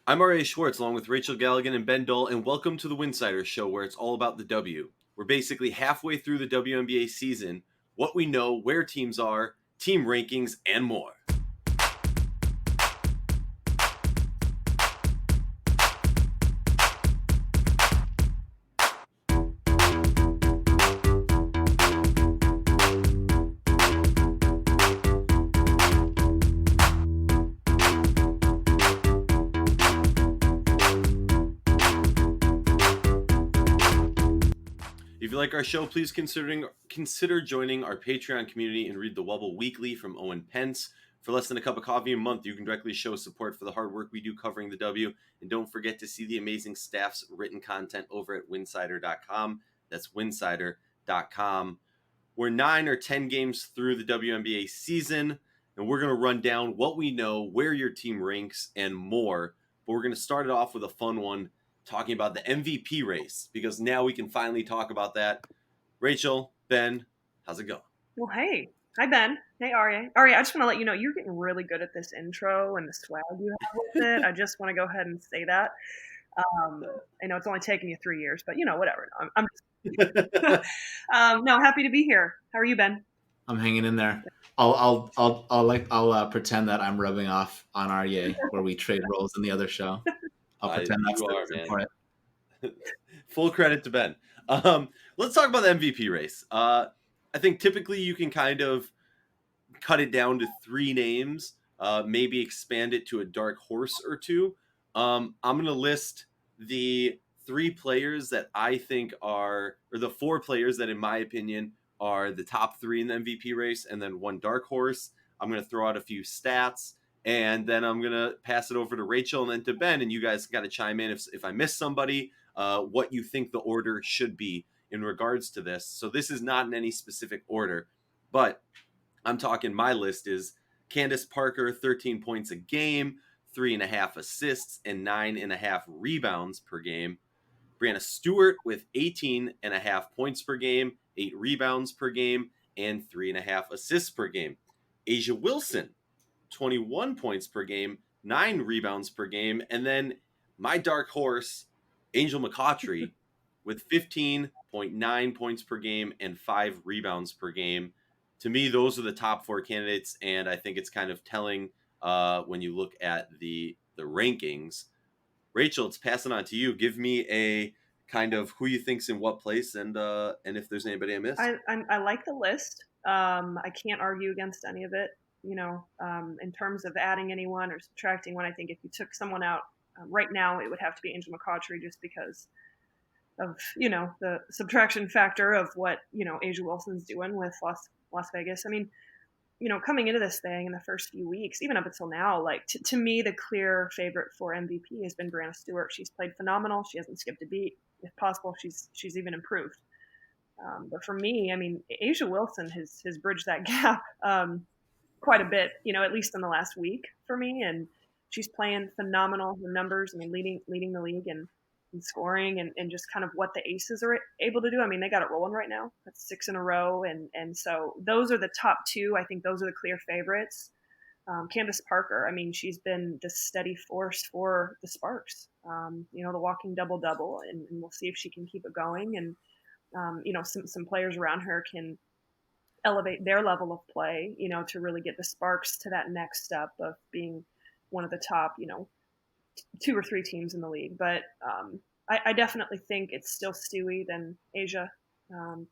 I'm Aryeh Schwartz, along with Rachel Galligan and Ben Dull, and welcome to the Winsidr show, where it's all about the W. We're basically halfway through the WNBA season, what we know, where teams are, team rankings, and more. If you like our show, please consider joining our Patreon community and read the Wubble Weekly from Owen Pence. For less than a cup of coffee a month, you can directly show support for the hard work we do covering the W. And don't forget to see the amazing staff's written content over at Winsidr.com. That's Winsidr.com. We're 9 or 10 games through the WNBA season, and we're going to run down what we know, where your team ranks, and more. But we're going to start it off with a fun one, talking about the MVP race, because now we can finally talk about that. Rachel, Ben, how's it going? Well, hey. Hi, Ben. Hey, Aryeh. Aryeh, I just want to let you know, you're getting really good at this intro and the swag you have with it. I just want to go ahead and say that. I know it's only taken you 3 years, but, whatever. I'm no, happy to be here. How are you, Ben? I'm hanging in there. I'll pretend that I'm rubbing off on Aryeh, where we trade roles in the other show. I'll pretend that's the reason for it. Full credit to Ben. Let's talk about the MVP race. I think typically you can kind of cut it down to 3 names, maybe expand it to a dark horse or 2. I'm going to list the 3 players that I think are, or the 4 players that in my opinion are the top 3 in the MVP race, and then 1 dark horse. I'm going to throw out a few stats, and then I'm going to pass it over to Rachel and then to Ben, and you guys got to chime in if I miss somebody, what you think the order should be in regards to this. So this is not in any specific order, but I'm talking, my list is Candice Parker, 13 points a game, 3.5 assists, and 9.5 rebounds per game. Brianna Stewart with 18.5 points per game, 8 rebounds per game, and 3.5 assists per game. A'ja Wilson, 21 points per game, 9 rebounds per game. And then my dark horse, Angel McCoughtry, with 15.9 points per game and 5 rebounds per game. To me, those are the top 4 candidates, and I think it's kind of telling when you look at the rankings. Rachel, it's passing on to you. Give me a kind of who you think's in what place, and if there's anybody I missed. I like the list. I can't argue against any of it. In terms of adding anyone or subtracting one, I think if you took someone out right now, it would have to be Angel McCoughtry, just because of the subtraction factor of what A'ja Wilson's doing with Las Vegas. I mean, coming into this thing in the first few weeks, even up until now, like to me, the clear favorite for MVP has been Brianna Stewart. She's played phenomenal. She hasn't skipped a beat. If possible, she's even improved. But for me, I mean, A'ja Wilson has bridged that gap quite a bit, at least in the last week for me. And she's playing phenomenal. The numbers, I mean, leading the league and scoring and just kind of what the Aces are able to do. I mean, they got it rolling right now. That's 6 in a row. And so those are the top 2. I think those are the clear favorites. Candice Parker, I mean, she's been the steady force for the Sparks, the walking double-double, and we'll see if she can keep it going. And, some players around her can elevate their level of play, to really get the Sparks to that next step of being one of the top, 2 or 3 teams in the league. But I definitely think it's still Stewie, then A'ja,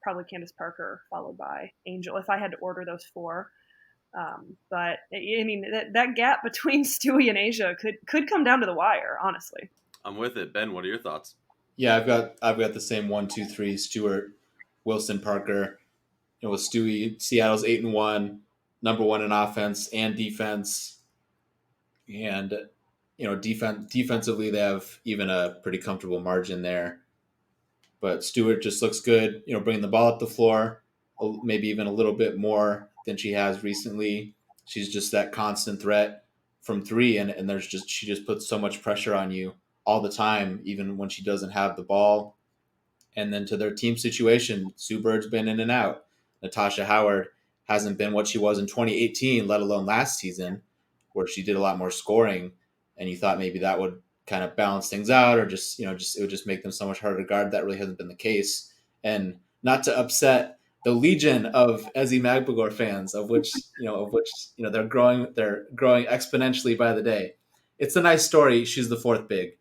probably Candice Parker, followed by Angel, if I had to order those 4. But I mean, that gap between Stewie and A'ja could come down to the wire, honestly. I'm with it. Ben, what are your thoughts? Yeah, I've got the same 1, 2, 3: Stewart, Wilson, Parker. With Stewie, Seattle's 8-1, number 1 in offense and defense, and defensively they have even a pretty comfortable margin there. But Stewart just looks good, bringing the ball up the floor, maybe even a little bit more than she has recently. She's just that constant threat from 3, and she just puts so much pressure on you all the time, even when she doesn't have the ball. And then to their team situation, Sue Bird's been in and out. Natasha Howard hasn't been what she was in 2018, let alone last season, where she did a lot more scoring, and you thought maybe that would kind of balance things out, or just it would just make them so much harder to guard. That really hasn't been the case. And not to upset the legion of Ezi Magbagor fans, of which they're growing exponentially by the day. It's a nice story. She's the fourth big.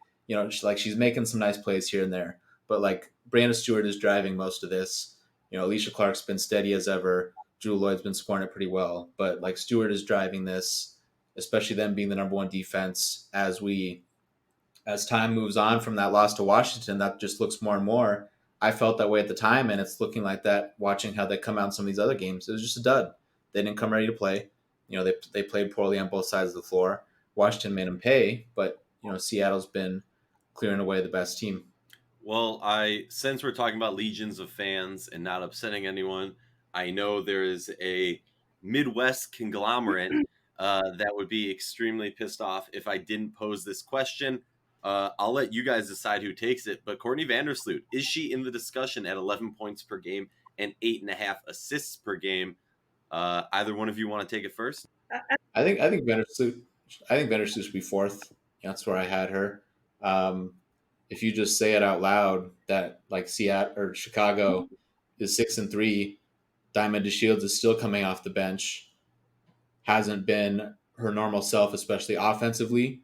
She's making some nice plays here and there, but like Brianna Stewart is driving most of this. Alicia Clark's been steady as ever. Drew Lloyd's been scoring it pretty well, but like Stewart is driving this, especially them being the number one defense. As time moves on from that loss to Washington, that just looks more and more. I felt that way at the time, and it's looking like that watching how they come out in some of these other games. It was just a dud. They didn't come ready to play. They played poorly on both sides of the floor. Washington made them pay, but Seattle's been clearing away the best team. Well, since we're talking about legions of fans and not upsetting anyone, I know there is a Midwest conglomerate that would be extremely pissed off if I didn't pose this question. I'll let you guys decide who takes it, but Courtney Vandersloot, is she in the discussion at 11 points per game and 8.5 assists per game? Either one of you want to take it first? I think Vandersloot should be fourth. That's where I had her. If you just say it out loud that like Seattle or Chicago is 6-3, Diamond DeShields is still coming off the bench, hasn't been her normal self, especially offensively,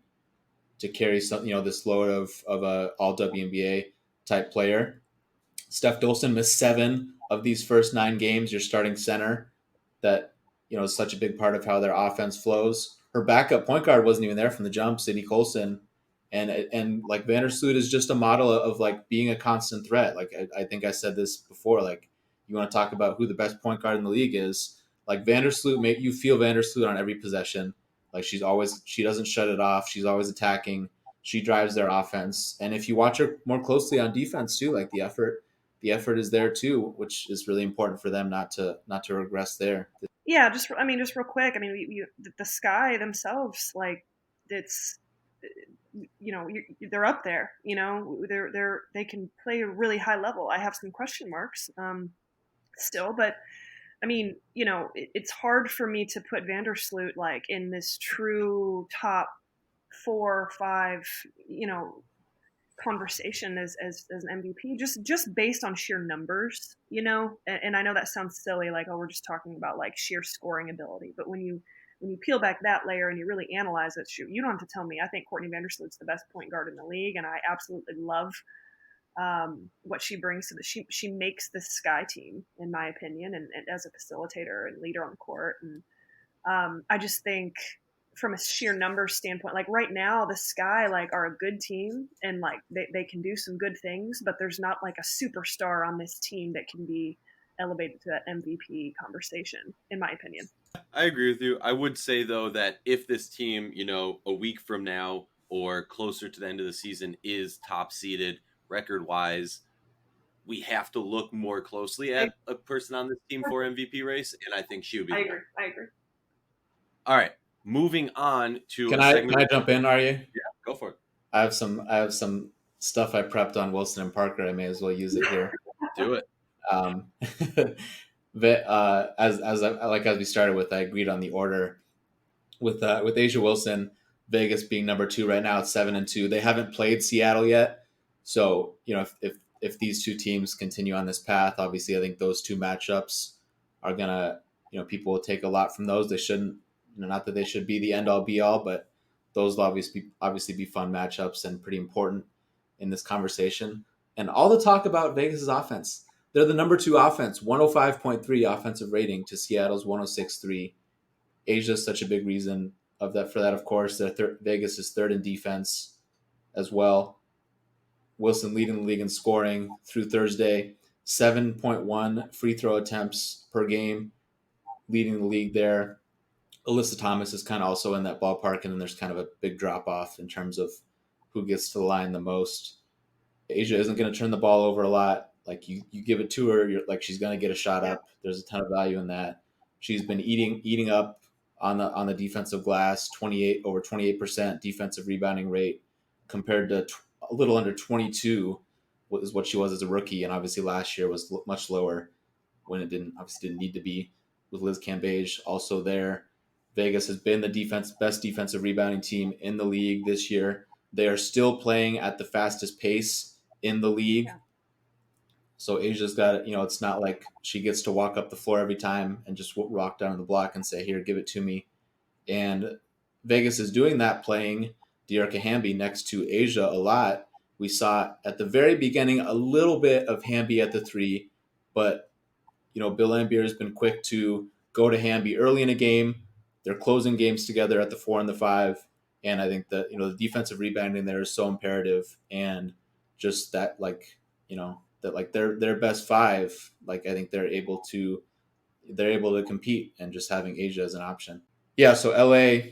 to carry some, this load of a all WNBA type player. Steph Dolson missed 7 of these first 9 games. Your starting center, that is such a big part of how their offense flows. Her backup point guard wasn't even there from the jump, Sydney Colson, and like Vandersloot is just a model of like being a constant threat. Like I think I said this before. Like you want to talk about who the best point guard in the league is. Like Vandersloot, you feel Vandersloot on every possession. Like she doesn't shut it off. She's always attacking. She drives their offense. And if you watch her more closely on defense too, like the effort is there too, which is really important for them not to regress there. Yeah, just real quick. The Sky themselves, like it's, they're up there. They can play a really high level. I have some question marks still, but it's hard for me to put Vandersloot like in this true top 4 or 5, conversation as an MVP, just based on sheer numbers, and I know that sounds silly, like, oh, we're just talking about like sheer scoring ability, but when you peel back that layer and you really analyze it, shoot, you don't have to tell me. I think Courtney Vandersloot's the best point guard in the league, and I absolutely love what she brings to she makes this Sky team, in my opinion, and as a facilitator and leader on the court. And I just think from a sheer numbers standpoint, like right now the Sky like are a good team, and like they can do some good things, but there's not like a superstar on this team that can be elevated to that MVP conversation, in my opinion. I agree with you. I would say though that if this team, a week from now or closer to the end of the season is top seeded record wise, we have to look more closely at a person on this team for MVP race, and I think she would be. I agree. All right, moving on to. Can I jump in, Aryeh? Yeah, go for it. I have some stuff I prepped on Wilson and Parker. I may as well use it here. Do it. As we started with, I agreed on the order with A'ja Wilson. Vegas being number 2 right now at 7-2. They haven't played Seattle yet, so if these two teams continue on this path, obviously I think those 2 matchups are gonna, people will take a lot from those. They shouldn't, not that they should be the end all be all, but those will obviously be fun matchups and pretty important in this conversation. And all the talk about Vegas's offense. They're the number 2 offense, 105.3 offensive rating to Seattle's 106.3. Asia is such a big reason for that, of course. Vegas is 3rd in defense as well. Wilson leading the league in scoring through Thursday, 7.1 free throw attempts per game, leading the league there. Alyssa Thomas is kind of also in that ballpark, and then there's kind of a big drop off in terms of who gets to the line the most. Asia isn't going to turn the ball over a lot. Like you give it to her, you're like, she's going to get a shot up. There's a ton of value in that. She's been eating up on the defensive glass, over 28% defensive rebounding rate compared to a little under 22 is what she was as a rookie, and obviously last year was much lower when it didn't need to be, with Liz Cambage also there. Vegas has been the best defensive rebounding team in the league this year. They are still playing at the fastest pace in the league. Yeah. So Asia's got, it's not like she gets to walk up the floor every time and just walk down the block and say, here, give it to me. And Vegas is doing that, playing Dearica Hamby next to Asia a lot. We saw at the very beginning a little bit of Hamby at the 3, but Bill Laimbeer has been quick to go to Hamby early in a game. They're closing games together at the 4 and the 5, and I think that the defensive rebounding there is so imperative, and just that their best 5, I think they're able to compete, and just having Asia as an option. Yeah, so LA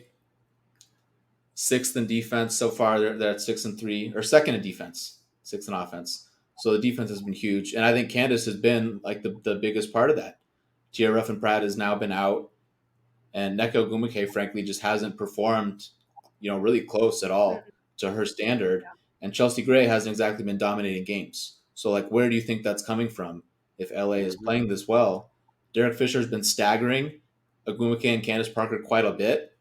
6th in defense so far. They're at 6 and 3, or second in defense, 6th in offense. So the defense has been huge, and I think Candice has been the biggest part of that. Tia Ruffin-Pratt has now been out, and Neko Gumake, frankly, just hasn't performed, really close at all to her standard. Yeah. And Chelsea Gray hasn't exactly been dominating games. So, where do you think that's coming from? If LA is playing this well, Derek Fisher has been staggering Agumake and Candice Parker quite a bit,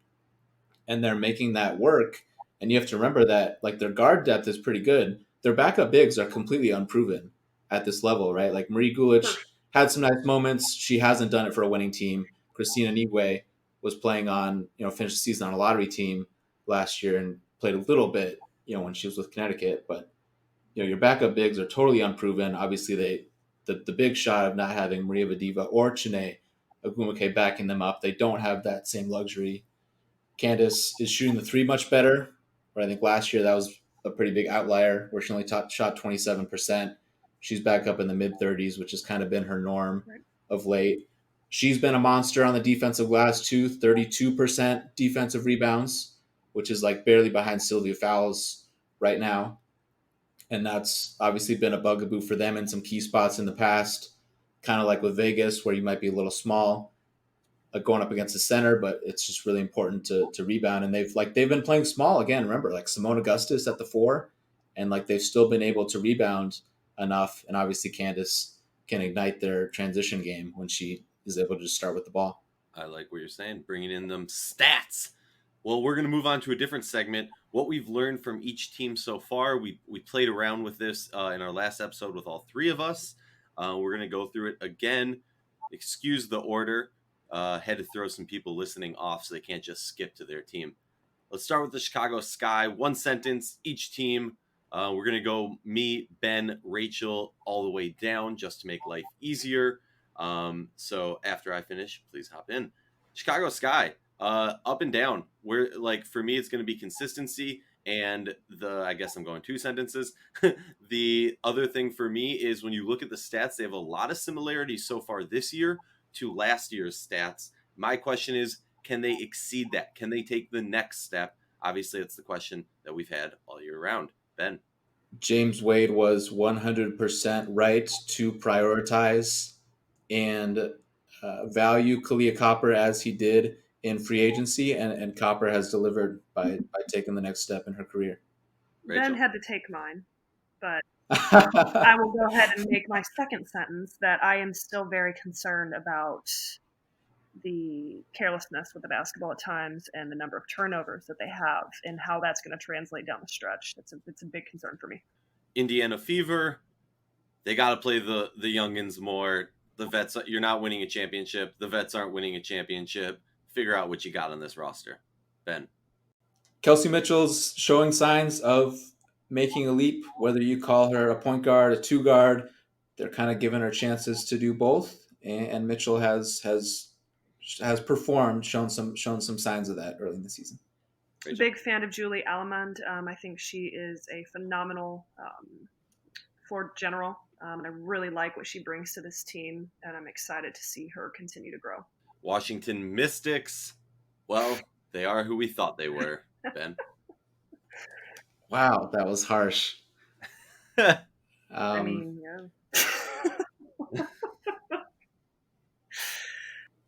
and they're making that work. And you have to remember that their guard depth is pretty good. Their backup bigs are completely unproven at this level, right? Like Marie Gulich had some nice moments. She hasn't done it for a winning team. Christina Nigwe was playing on, finished the season on a lottery team last year and played a little bit, when she was with Connecticut. But, your backup bigs are totally unproven. Obviously, the big shot of not having Maria Vadiva or Chine Agumake backing them up, they don't have that same luxury. Candice is shooting the 3 much better, but I think last year that was a pretty big outlier where she only shot 27%. She's back up in the mid-30s, which has kind of been her norm of late. She's been a monster on the defensive glass too, 32% defensive rebounds, which is barely behind Sylvia Fowles right now. And that's obviously been a bugaboo for them in some key spots in the past, kind of like with Vegas, where you might be a little small going up against the center, but it's just really important to rebound. And they've been playing small again. Remember, Simone Augustus at the 4, and they've still been able to rebound enough. And obviously Candice can ignite their transition game when she is able to just start with the ball. I like what you're saying, bringing in them stats. Well, we're going to move on to a different segment. What we've learned from each team so far. We played around with this in our last episode with all 3 of us. We're going to go through it again. Excuse the order. Had to throw some people listening off so they can't just skip to their team. Let's start with the Chicago Sky. 1 sentence, each team. We're going to go me, Ben, Rachel, all the way down just to make life easier. So after I finish, please hop in. Chicago Sky, up and down. We're for me, it's going to be consistency. And I guess I'm going 2 sentences. The other thing for me is when you look at the stats, they have a lot of similarities so far this year to last year's stats. My question is, can they exceed that? Can they take the next step? Obviously, it's the question that we've had all year round. Ben? James Wade was 100% right to prioritize and value Kalia Copper as he did in free agency, and Copper has delivered by taking the next step in her career. Rachel? Ben had to take mine, but I will go ahead and make my second sentence that I am still very concerned about the carelessness with the basketball at times and the number of turnovers that they have and how that's going to translate down the stretch. It's a big concern for me. Indiana Fever, they got to play the youngins more. The vets, you're not winning a championship. The vets aren't winning a championship. Figure out what you got on this roster. Ben? Kelsey Mitchell's showing signs of making a leap, whether you call her a point guard, a 2 guard. They're kind of giving her chances to do both, and Mitchell has performed, shown some signs of that early in the season. Rachel? Big fan of Julie Allemond. I think she is a phenomenal floor general, and I really like what she brings to this team, and I'm excited to see her continue to grow. Washington Mystics, well, they are who we thought they were. Ben? Wow, that was harsh. I mean, yeah.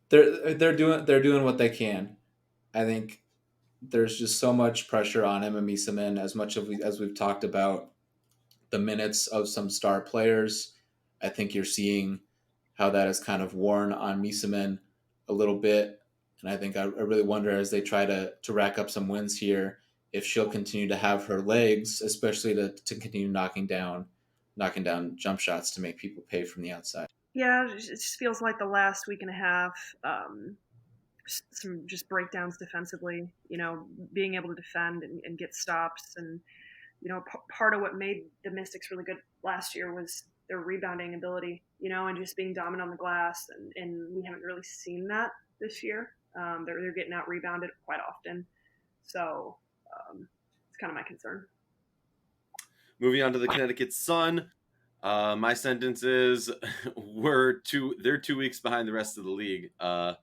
They're doing what they can. I think there's just so much pressure on Emma Miesemann, as much as we've talked about the minutes of some star players. I think you're seeing how that has kind of worn on Miesemann a little bit. And I think I really wonder, as they try to rack up some wins here if she'll continue to have her legs, especially to continue knocking down jump shots to make people pay from the outside. Yeah, it just feels like the last week and a half, some just breakdowns defensively, being able to defend and get stops. And, part of what made the Mystics really good last year was their rebounding ability, and just being dominant on the glass. And we haven't really seen that this year. They're getting out rebounded quite often. So it's kind of my concern. Moving on to the Connecticut Sun. My sentence is they're 2 weeks behind the rest of the league. Now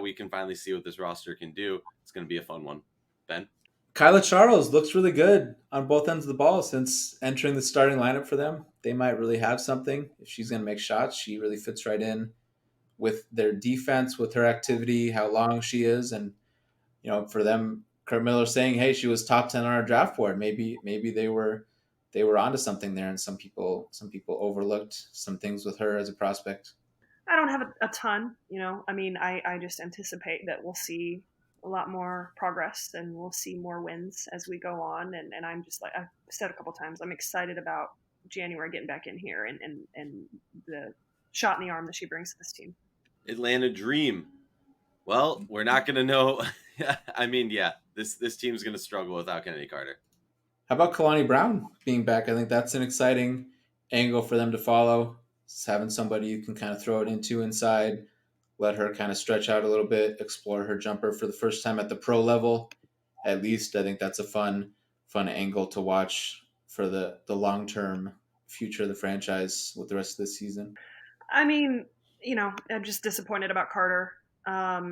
we can finally see what this roster can do. It's going to be a fun one. Ben? Kyla Charles looks really good on both ends of the ball since entering the starting lineup for them. They might really have something. If she's going to make shots, she really fits right in with their defense, with her activity, how long she is. And, for them, Kurt Miller saying, hey, she was top 10 on our draft board. Maybe they were onto something there, and some people overlooked some things with her as a prospect. I don't have a ton, I just anticipate that we'll see a lot more progress and we'll see more wins as we go on. And I'm just like I've said a couple times, I'm excited about January getting back in here and the shot in the arm that she brings to this team. Atlanta Dream. Well, we're not going to know. This team's going to struggle without Kennedy Carter. How about Kalani Brown being back? I think that's an exciting angle for them to follow. Just having somebody you can kind of throw it into inside, let her kind of stretch out a little bit, explore her jumper for the first time at the pro level. At least I think that's a fun angle to watch for the long-term future of the franchise with the rest of this season. I'm just disappointed about Carter.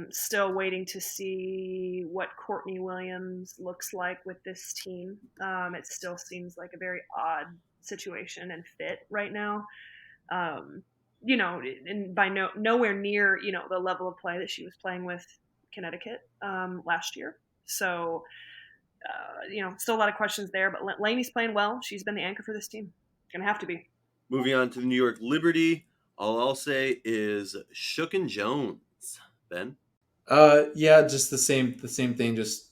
Still waiting to see what Courtney Williams looks like with this team. It still seems like a very odd situation and fit right now. And by nowhere near, the level of play that she was playing with Connecticut last year. So, still a lot of questions there. But Laney's playing well. She's been the anchor for this team. Gonna have to be. Moving on to the New York Liberty. All I'll say is Shook and Jones. Ben? Just the same thing. Just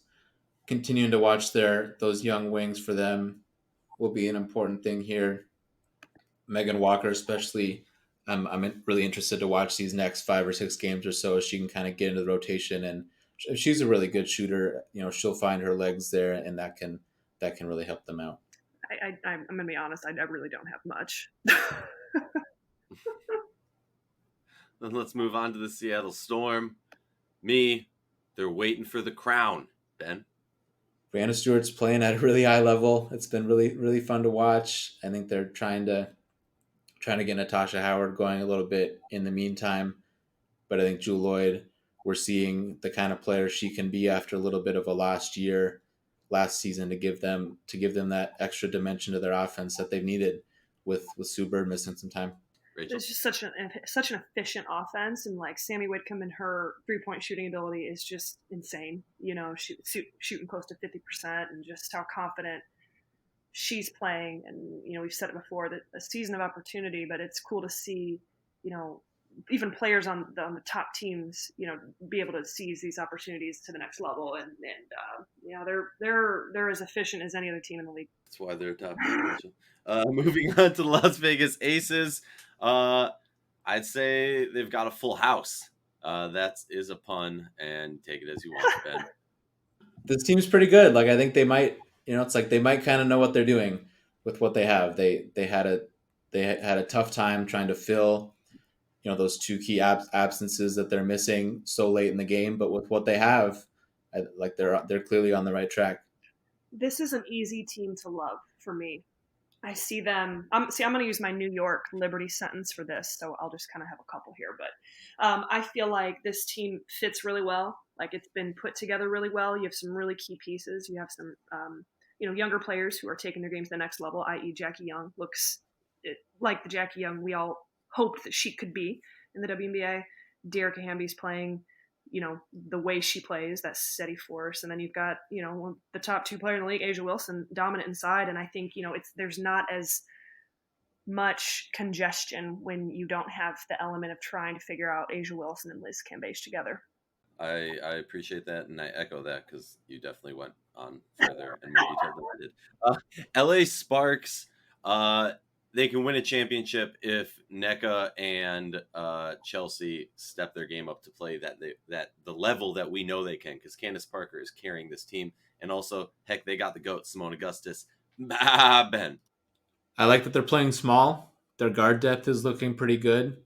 continuing to watch those young wings for them will be an important thing here. Megan Walker, especially, I'm really interested to watch these next 5 or 6 games or so as she can kind of get into the rotation. And she's a really good shooter. She'll find her legs there, and that can really help them out. I'm going to be honest. I really don't have much. Then let's move on to the Seattle Storm. They're waiting for the crown, Ben. Brianna Stewart's playing at a really high level. It's been really, really fun to watch. I think they're trying to get Natasha Howard going a little bit in the meantime. But I think Jewel Lloyd, we're seeing the kind of player she can be after a little bit of a last season to give them that extra dimension to their offense that they've needed with Sue Bird missing some time. Rachel? It's just such an efficient offense, and like Sammy Whitcomb and her 3-point shooting ability is just insane. Shooting close to 50%, and just how confident she's playing. And we've said it before that a season of opportunity, but it's cool to see even players on the top teams be able to seize these opportunities to the next level. And they're as efficient as any other team in the league. That's why they're top. Moving on to the Las Vegas Aces. I'd say they've got a full house. That is a pun, and take it as you want, Ben. This team's pretty good. Like, I think they might, it's like they might kind of know what they're doing with what they have. They had a tough time trying to fill, those 2 key absences that they're missing so late in the game. But with what they have, they're clearly on the right track. This is an easy team to love for me. I see them. I'm going to use my New York Liberty sentence for this, so I'll just kind of have a couple here. But I feel like this team fits really well. Like, it's been put together really well. You have some really key pieces. You have some, younger players who are taking their games to the next level. I.e., Jackie Young looks like the Jackie Young we all hoped that she could be in the WNBA. Derek Hamby's playing the way she plays, that steady force. And then you've got, the top 2 player in the league, Asia Wilson, dominant inside. And I think, there's not as much congestion when you don't have the element of trying to figure out Asia Wilson and Liz Cambage together. I appreciate that, and I echo that because you definitely went on further and more detailed than I did. LA Sparks, they can win a championship if NECA and Chelsea step their game up to play that the level that we know they can, because Candice Parker is carrying this team, and also heck, they got the GOAT Simone Augustus. Ben. I like that they're playing small. Their guard depth is looking pretty good,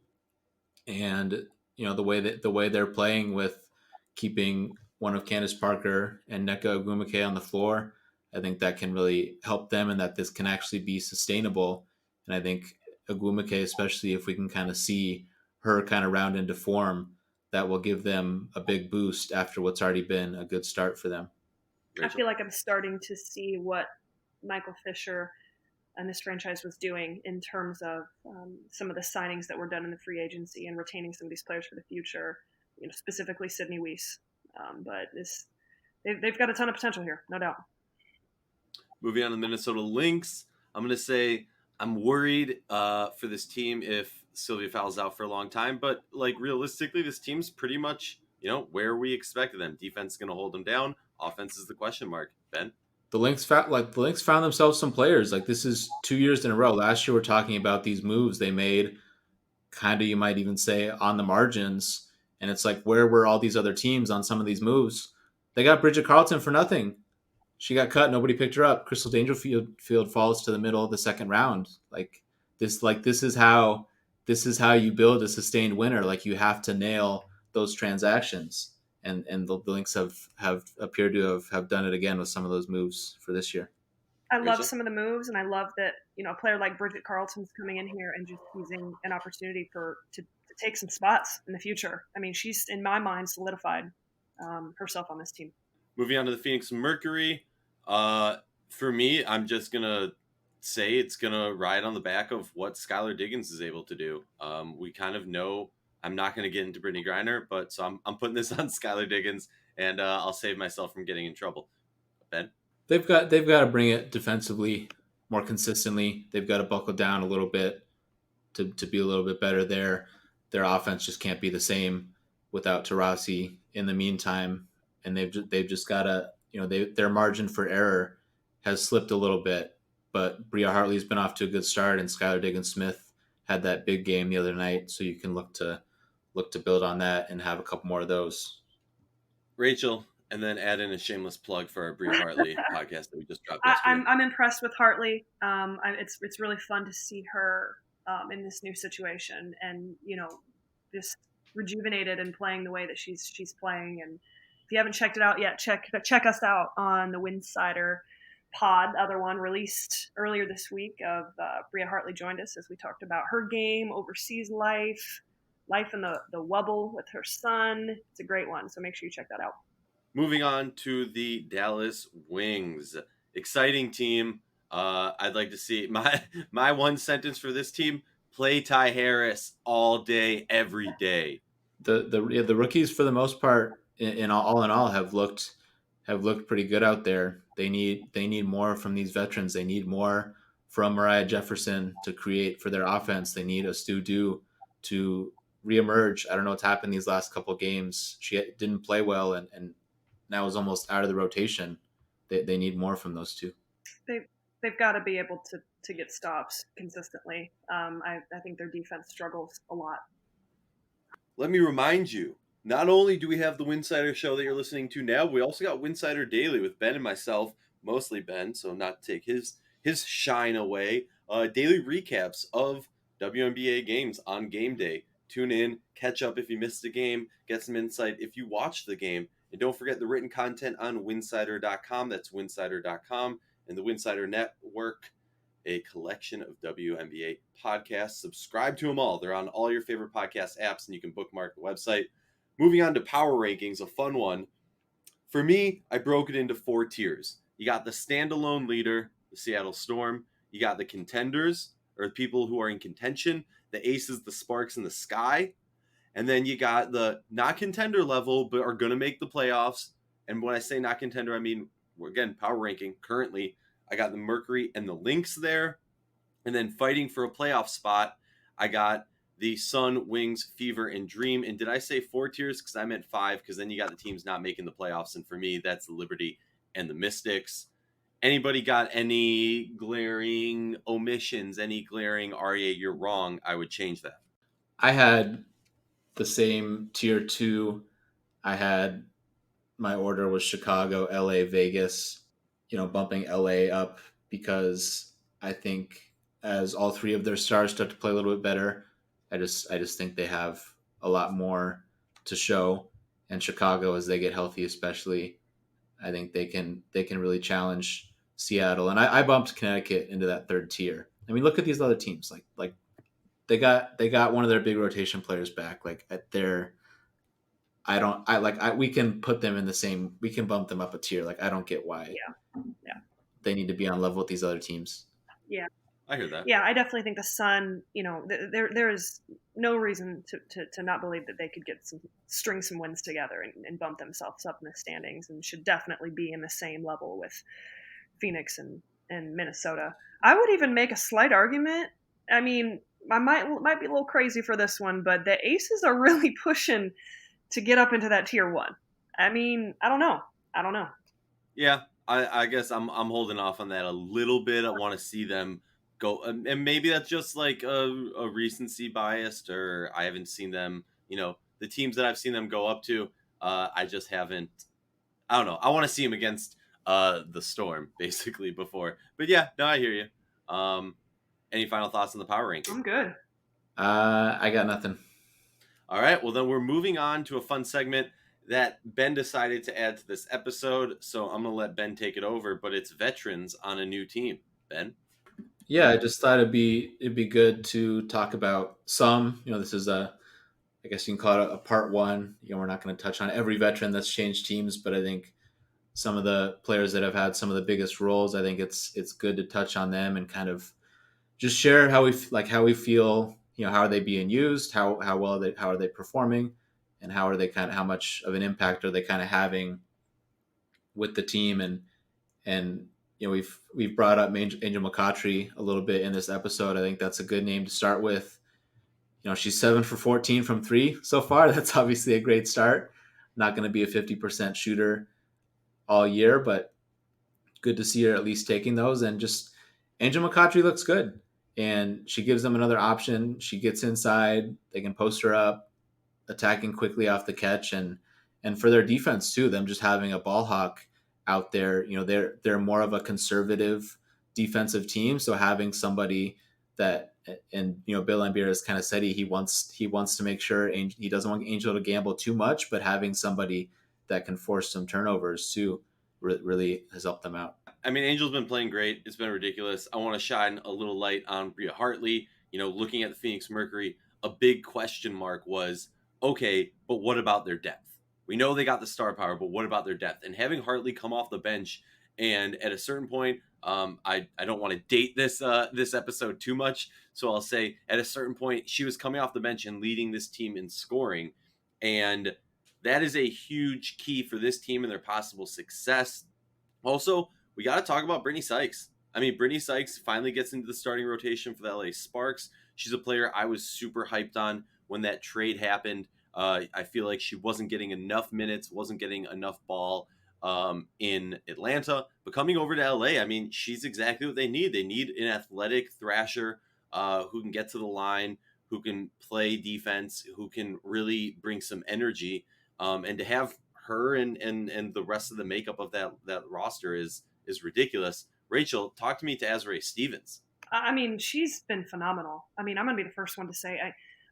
and the way they're playing with keeping one of Candice Parker and Nneka Ogwumike on the floor, I think that can really help them, and that this can actually be sustainable. And I think Ogwumike, especially if we can kind of see her kind of round into form, that will give them a big boost after what's already been a good start for them. Rachel. I feel like I'm starting to see what Michael Fisher and this franchise was doing in terms of some of the signings that were done in the free agency and retaining some of these players for the future, specifically Sydney Weiss. But they've got a ton of potential here, no doubt. Moving on to the Minnesota Lynx, I'm going to say I'm worried for this team if Sylvia Fowles out for a long time. But, realistically, this team's pretty much, where we expected them. Defense is going to hold them down. Offense is the question mark. Ben? The Lynx found themselves some players. This is 2 years in a row. Last year we're talking about these moves they made, kind of, you might even say, on the margins. And it's where were all these other teams on some of these moves? They got Bridget Carlton for nothing. She got cut. Nobody picked her up. Crystal Dangerfield falls to the middle of the second round. This is how you build a sustained winner. You have to nail those transactions. And the Lynx have appeared to have done it again with some of those moves for this year. I love some of the moves, and I love that a player like Bridget Carlton's coming in here and just using an opportunity to take some spots in the future. I mean, she's, in my mind, solidified herself on this team. Moving on to the Phoenix Mercury, for me, I'm just gonna say it's gonna ride on the back of what Skylar Diggins is able to do. We kind of know. I'm not going to get into Brittany Griner, but so I'm putting this on Skylar Diggins, and I'll save myself from getting in trouble. Ben? They've got to bring it defensively more consistently. They've got to buckle down a little bit to be a little bit better there. Their offense just can't be the same without Taurasi in the meantime, and they've just got to, their margin for error has slipped a little bit, but Bria Hartley's been off to a good start, and Skylar Diggins-Smith had that big game the other night, so you can look to build on that and have a couple more of those. Rachel, and then add in a shameless plug for our Bria Hartley podcast that we just dropped. I'm impressed with Hartley. It's really fun to see her in this new situation, and just rejuvenated and playing the way that she's playing. And if you haven't checked it out yet, check us out on the Winsidr pod, other one released earlier this week. Of Bria Hartley joined us as we talked about her game, overseas life in the Wubble with her son. It's a great one, so make sure you check that out. Moving on to the Dallas Wings. Exciting team. I'd like to see my one sentence for this team: play Ty Harris all day, every day. The rookies, for the most part, in all, have looked pretty good out there. They need more from these veterans. They need more from Mariah Jefferson to create for their offense. They need a Stu Dew to reemerge. I don't know what's happened these last couple of games. She didn't play well and now is almost out of the rotation. They need more from those two. They've got to be able to get stops consistently. I think their defense struggles a lot. Let me remind you, not only do we have the Winsidr show that you're listening to now, we also got Winsidr Daily with Ben and myself, mostly Ben, so not to take his shine away. Daily recaps of WNBA games on game day. Tune in, catch up if you missed a game, get some insight if you watched the game. And don't forget the written content on winsidr.com. That's winsidr.com and the Winsidr Network, a collection of WNBA podcasts. Subscribe to them all. They're on all your favorite podcast apps, and you can bookmark the website. Moving on to power rankings, a fun one. For me, I broke it into 4 tiers. You got the standalone leader, the Seattle Storm. You got the contenders, or people who are in contention, the Aces, the Sparks, and the Sky. And then you got the not contender level, but are going to make the playoffs. And when I say not contender, I mean, again, power ranking. Currently, I got the Mercury and the Lynx there. And then fighting for a playoff spot, I got the Sun, Wings, Fever, and Dream. And did I say 4 tiers? Because I meant 5, because then you got the teams not making the playoffs. And for me, that's the Liberty and the Mystics. Anybody got any glaring omissions, any glaring Aryeh, you're wrong, I would change that. I had the same tier 2. I had my order was Chicago, LA, Vegas, bumping LA up because I think as all 3 of their stars start to play a little bit better, I just think they have a lot more to show. And Chicago, as they get healthy, especially, I think they can really challenge Seattle. And I bumped Connecticut into that 3rd tier. I mean, look at these other teams. Like they got one of their big rotation players back. Like at their, we can put them in the same. We can bump them up a tier. Like I don't get why. Yeah. They need to be on level with these other teams. Yeah. I hear that. Yeah, I definitely think the Sun, there is no reason to not believe that they could string some wins together and bump themselves up in the standings, and should definitely be in the same level with Phoenix and Minnesota. I would even make a slight argument. I mean, I might be a little crazy for this one, but the Aces are really pushing to get up into that tier 1. I mean, I don't know. Yeah, I guess I'm holding off on that a little bit. I want to see them go, and maybe that's just like a recency biased, or I haven't seen them. The teams that I've seen them go up to, I just haven't. I don't know. I want to see them against the Storm basically before. But yeah, no, I hear you. Any final thoughts on the power ranking? I'm good. I got nothing. All right. Well, then we're moving on to a fun segment that Ben decided to add to this episode. So I'm going to let Ben take it over, but it's veterans on a new team. Ben? Yeah, I just thought it'd be good to talk about some. This is I guess you can call it a part 1. We're not going to touch on every veteran that's changed teams, but I think some of the players that have had some of the biggest roles, I think it's good to touch on them and kind of just share how we feel. How are they being used? How are they performing, and how much of an impact are they kind of having with the team? And we've brought up Angel McCoughtry a little bit in this episode. I think that's a good name to start with. She's 7 for 14 from 3 so far. That's obviously a great start. Not going to be a 50% shooter all year, but good to see her at least taking those. And just Angel McCoughtry looks good, and she gives them another option. She gets inside. They can post her up, attacking quickly off the catch, and for their defense too, them just having a ball hawk out there. They're more of a conservative defensive team, so having somebody that, and Bill Laimbeer has kind of said he wants to make sure he doesn't want Angel to gamble too much, but having somebody that can force some turnovers too really has helped them out. I mean, Angel's been playing great. It's been ridiculous. I want to shine a little light on Bria Hartley. Looking at the Phoenix Mercury, a big question mark was, okay, but what about their depth? We know they got the star power, but what about their depth? And having Hartley come off the bench, and at a certain point, I don't want to date this episode too much, so I'll say at a certain point, she was coming off the bench and leading this team in scoring, and that is a huge key for this team and their possible success. Also, we got to talk about Britney Sykes. I mean, Britney Sykes finally gets into the starting rotation for the LA Sparks. She's a player I was super hyped on when that trade happened. I feel like she wasn't getting enough minutes, wasn't getting enough ball in Atlanta. But coming over to LA, I mean, she's exactly what they need. They need an athletic thrasher who can get to the line, who can play defense, who can really bring some energy. And to have her and the rest of the makeup of that roster is ridiculous. Rachel, talk to me to Aryeh Stevens. I mean, she's been phenomenal. I mean, I'm going to be the first one to say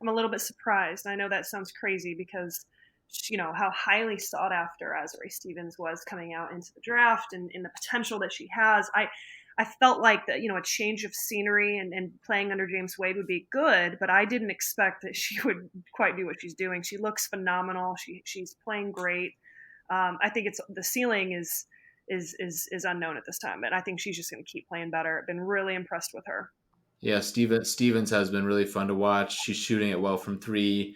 I'm a little bit surprised. I know that sounds crazy because, how highly sought after Aryeh Stevens was coming out into the draft and the potential that she has. I felt like that, a change of scenery and playing under James Wade would be good, but I didn't expect that she would quite do what she's doing. She looks phenomenal. She's playing great. I think the ceiling is unknown at this time, but I think she's just going to keep playing better. I've been really impressed with her. Yeah, Stevens has been really fun to watch. She's shooting it well from 3,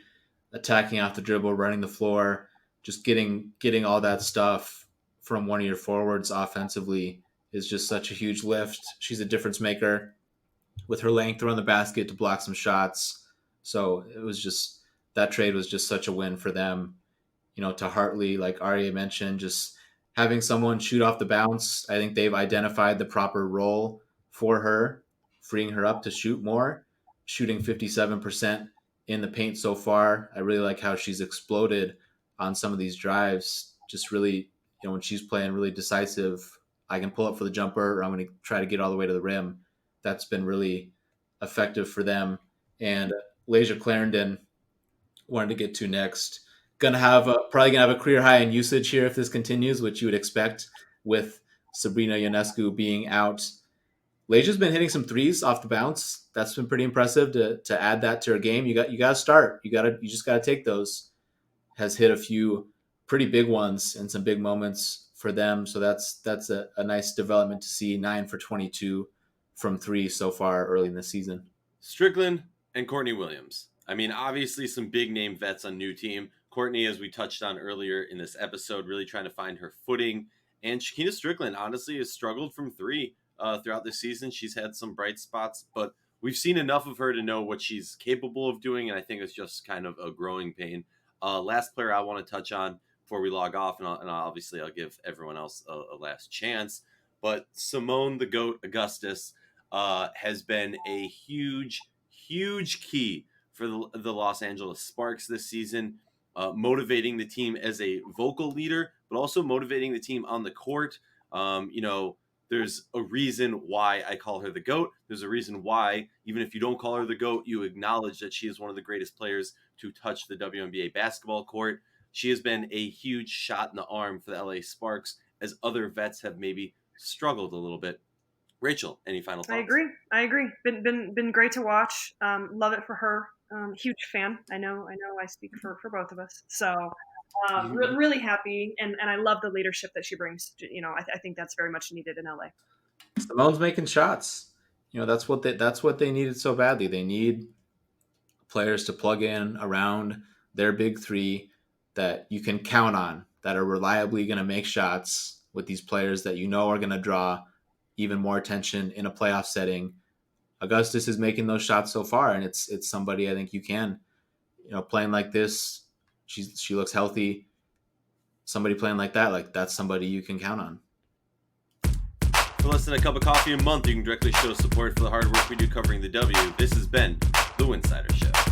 attacking off the dribble, running the floor, just getting all that stuff from one of your forwards offensively is just such a huge lift. She's a difference maker with her length around the basket to block some shots. So it was just, that trade was just such a win for them. To Hartley, like Aryeh mentioned, just having someone shoot off the bounce. I think they've identified the proper role for her, freeing her up to shoot more, shooting 57% in the paint so far. I really like how she's exploded on some of these drives. Just really, when she's playing really decisive, I can pull up for the jumper, or I'm going to try to get all the way to the rim. That's been really effective for them. And Lasia Clarendon, wanted to get to next. Probably gonna have a career high in usage here if this continues, which you would expect with Sabrina Ionescu being out. Lasia's been hitting some threes off the bounce. That's been pretty impressive to add that to her game. You got to start. You just got to take those. Has hit a few pretty big ones and some big moments for them. So that's a nice development to see. 9 for 22 from three so far early in the season. Strickland and Courtney Williams. I mean, obviously some big name vets on new team. Courtney, as we touched on earlier in this episode, really trying to find her footing. And Shakina Strickland, honestly, has struggled from three throughout the season. She's had some bright spots, but we've seen enough of her to know what she's capable of doing, and I think it's just kind of a growing pain. Last player I want to touch on before we log off, and obviously I'll give everyone else a last chance, but Simone the GOAT Augustus has been a huge key for the Los Angeles Sparks this season, motivating the team as a vocal leader, but also motivating the team on the court. There's a reason why I call her the GOAT. There's a reason why, even if you don't call her the GOAT, you acknowledge that she is one of the greatest players to touch the WNBA basketball court. She has been a huge shot in the arm for the LA Sparks, as other vets have maybe struggled a little bit. Rachel, any final thoughts? I agree. Been great to watch. Love it for her. Huge fan. I know I speak for both of us. So really happy, and I love the leadership that she brings. I think that's very much needed in LA. Simone's making shots. That's what they needed so badly. They need players to plug in around their big three that you can count on, that are reliably going to make shots, with these players that are going to draw even more attention in a playoff setting. Augustus is making those shots so far, and it's somebody I think you can, playing like this. She looks healthy. Somebody playing like that, that's somebody you can count on. For less than a cup of coffee a month, you can directly show support for the hard work we do covering the W. This has been the Winsidr Show.